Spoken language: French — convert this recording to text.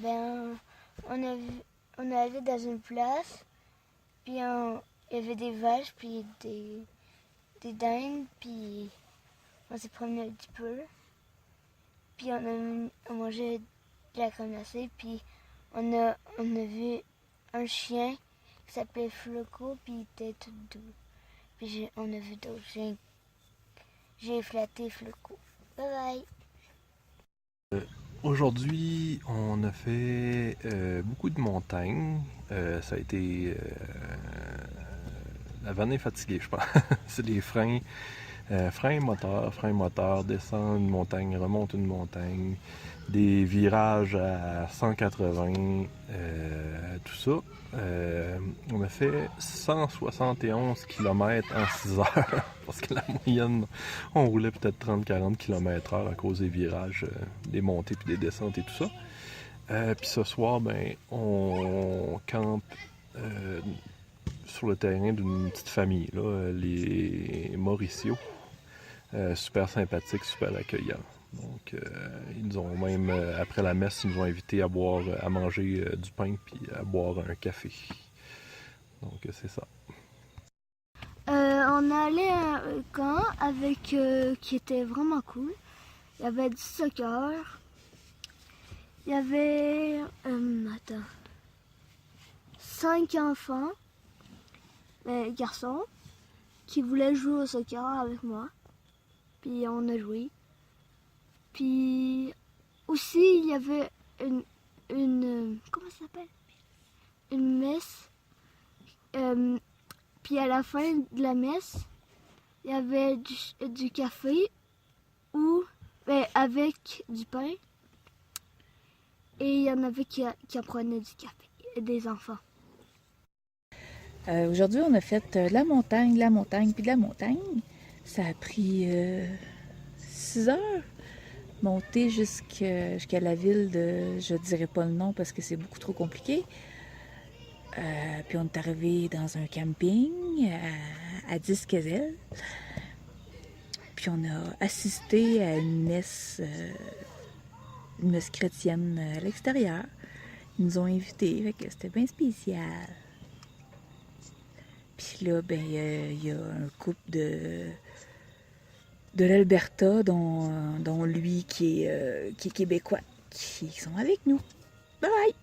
Ben, on est allé dans une place, puis il y avait des vaches, puis des dindes, puis on s'est promené un petit peu. Puis on mangeait de la crème glacée, puis on a vu un chien qui s'appelait Floco, puis il était tout doux. Puis on a vu d'autres chiens. J'ai flatté Floco. Bye bye! Aujourd'hui, on a fait beaucoup de montagnes. Ça a été la vanne est fatiguée, je pense. C'est les freins, frein moteur, descend une montagne, remonte une montagne, des virages à 180, tout ça. On a fait 171 km en 6 heures, parce que la moyenne, on roulait peut-être 30-40 km/h à cause des virages, des montées puis des descentes et tout ça. Puis ce soir, ben, on campe sur le terrain d'une petite famille, là, les Mauricio. Super sympathiques, super accueillants. Donc, ils nous ont même, après la messe, ils nous ont invités à boire, à manger du pain puis à boire un café. Donc, c'est ça. On est allé à un camp qui était vraiment cool. Il y avait du soccer. Il y avait 5 enfants, garçons, qui voulaient jouer au soccer avec moi. Puis on a joué. Puis aussi, il y avait comment ça s'appelle? Une messe. Puis à la fin de la messe, il y avait du café avec du pain. Et il y en avait qui en prenaient du café, des enfants. Aujourd'hui, on a fait la montagne, puis de la montagne. Ça a pris 6 heures. Monter jusqu'à la ville de... Je dirais pas le nom parce que c'est beaucoup trop compliqué. Puis on est arrivé dans un camping à Disquezelle. Puis on a assisté à une messe chrétienne à l'extérieur. Ils nous ont invités, fait que c'était bien spécial. Puis là, ben, il y a un couple de l'Alberta, dont lui qui est québécois, qui sont avec nous. Bye bye!